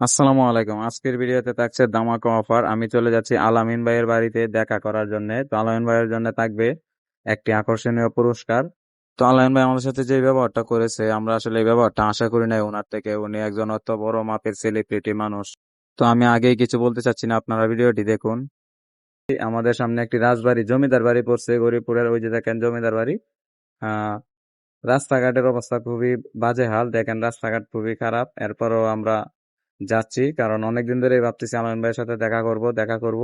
আসসালামু আলাইকুম। আজকের ভিডিওতে থাকছে ধামাকা অফার। আমি চলে যাচ্ছি আলামিন ভাইয়ের বাড়িতে দেখা করার জন্য। তো আলামিন ভাইয়ের জন্য থাকবে একটি আকর্ষণীয় পুরস্কার। তো আলামিন ভাই আমাদের সাথে যে ব্যবহারটা করেছে, আমরা আসলে এই ব্যবহারটা আশা করি নাই ওনার থেকে। উনি একজন অত বড় মাপের সেলিব্রিটি মানুষ। তো আমি আগেই কিছু বলতে চাচ্ছি না, আপনারা ভিডিওটি দেখুন। আমাদের সামনে একটি রাজবাড়ি, জমিদার বাড়ি পড়ছে গরিবপুরের, ওই যে দেখেন জমিদার বাড়ি। আহ রাস্তাঘাটের অবস্থা খুবই বাজে হাল, দেখেন রাস্তাঘাট খুবই খারাপ। এরপরও আমরা যাচ্ছি, কারণ অনেকদিন ধরেই ভাবতেছি আনন্দ ভাইয়ের সাথে দেখা করব।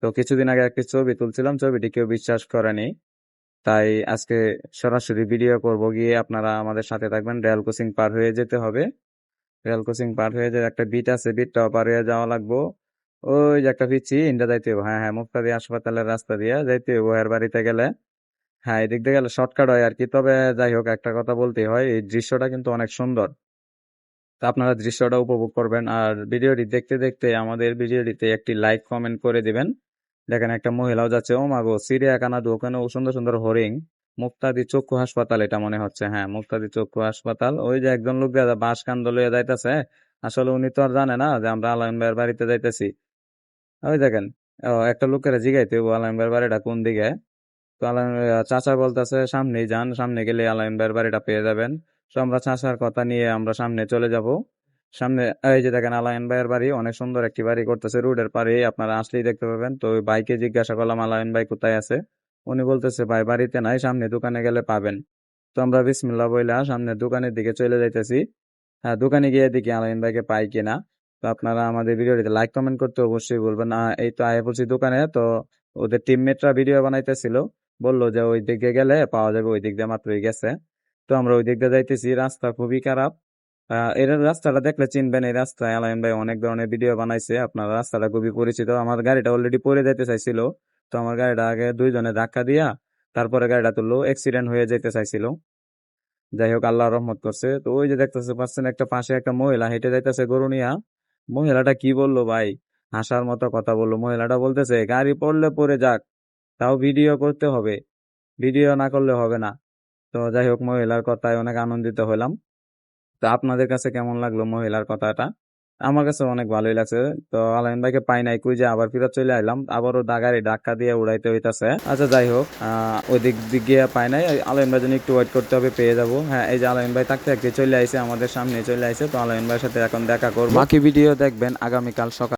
তো কিছুদিন আগে একটি ছবি তুলছিলাম, ছবিটি কেউ বিশ্বাস করেনি, তাই আজকে সরাসরি ভিডিও করব। গিয়ে আপনারা আমাদের সাথে থাকবেন। রেল ক্রসিং পার হয়ে যেতে হবে। রেল ক্রসিং পার হয়ে যে একটা বিট আছে, বিটটাও পার হয়ে যাওয়া লাগবো। ওই যে একটা পিচ্ছি ইন্ডা যাইতে হইব। হ্যাঁ হ্যাঁ, মুক্তাদি হাসপাতালের রাস্তা দিয়ে যাইতে হইব এর বাড়িতে গেলে। হ্যাঁ, এদিক দিয়ে গেলে শর্টকাট হয় আর কি। তবে যাই হোক, একটা কথা বলতেই হয়, এই দৃশ্যটা কিন্তু অনেক সুন্দর। তো আপনারা দৃশ্যটা উপভোগ করবেন, আর ভিডিওটি দেখতে দেখতে আমাদের ভিডিওটিতে একটি লাইক কমেন্ট করে দিবেন। দেখেন একটা মহিলাও যাচ্ছে। ও মাগো, চিড়িয়াখানা তো, ওখানে সুন্দর সুন্দর হরিণ। মুক্তাদি চক্ষু হাসপাতাল এটা মনে হচ্ছে। হ্যাঁ, মুক্তাদি চক্ষু হাসপাতাল। ওই যে একজন লোক দেখা বাঁশ কান্দ লইয়া যাইতেছে। আসলে উনি তো আর জানে না যে আমরা আলামিন ভাইয়ের বাড়িতে যাইতেছি। ওই দেখেন, একটা লোকের জিগাইতে ও আলামিন ভাইয়ের বাড়িটা কোন দিকে। তো চাচা বলতেছে সামনেই যান, সামনে গেলে আলামিন ভাইয়ের বাড়িটা পেয়ে যাবেন। তো আমরা চাচার কথা নিয়ে আমরা সামনে চলে যাব। সামনে এই যে দেখেন আলামিন ভাইয়ের বাড়ি, অনেক সুন্দর একটি বাড়ি করতেছে রোডের পাড়ে, আপনারা আসলেই দেখতে পাবেন। তো ওই ভাইকে জিজ্ঞাসা করলাম আলামিন ভাই কোথায় আছে। উনি বলতেছে ভাই বাড়িতে নাই, সামনে দোকানে গেলে পাবেন। তো আমরা বিসমিল্লাহ বইলা সামনে দোকানের দিকে চলে যাইতেছি। হ্যাঁ, দোকানে গিয়ে দেখি আলামিন ভাইকে পাই কিনা। তো আপনারা আমাদের ভিডিওটিতে লাইক কমেন্ট করতে অবশ্যই বলবেন। এই তো আয়া পড়ছি দোকানে। তো ওদের টিমমেটরা ভিডিও বানাইতেছিল, বললো যে ওই দিকে গেলে পাওয়া যাবে, ওই দিক দিয়ে মাত্রই গেছে। তো আমরা ওই দিক দিয়ে যাইতেছি, রাস্তা খুবই খারাপ। এর রাস্তাটা দেখলে চিনবেন, এই রাস্তায় আলামিন ভাই অনেক ধরনের ভিডিও বানাইছে। আপনার রাস্তাটা খুবই পরিচিত। আমার গাড়িটা অলরেডি পড়ে যেতে চাইছিল, তো আমার গাড়িটা আগে দুইজনে ধাক্কা দিয়া তারপরে গাড়িটা তুললো, অ্যাক্সিডেন্ট হয়ে যেতে চাইছিল। যাই হোক, আল্লাহ রহমত করছে। তো ওই যে দেখতেছে পাচ্ছেন, একটা পাশে একটা মহিলা হেঁটে যাইতেছে গরু নিয়া। মহিলাটা কি বললো ভাই, হাসার মতো কথা বললো। মহিলাটা বলতেছে গাড়ি পড়লে পড়ে যাক, তাও ভিডিও করতে হবে, ভিডিও না করলে হবে না। তো যাই হোক, মহিলার কথায় অনেক আনন্দিত হলাম। তো আপনাদের কাছে কেমন লাগলো মহিলার কথাটা? আমার কাছে অনেক ভালোই লাগছে। তো আলামিন ভাইকে পাই নাই, কই যে আবার ফিরত চলে আইলাম, আবারও গাড়ি ধাক্কা দিয়ে উড়াইতে হইতাছে। আচ্ছা যাই হোক, ওই দিক গিয়ে পাই নাই। আলামিন ভাই জন্য একটু ওয়েট করতে হবে, পেয়ে যাবো। হ্যাঁ, এই যে আলামিন ভাই থাকতে থাকতে চলে আইছে, আমাদের সামনে চলে আইছে। তো আলামিন ভাইয়ের সাথে এখন দেখা করবো। বাকি ভিডিও দেখবেন আগামীকাল সকাল।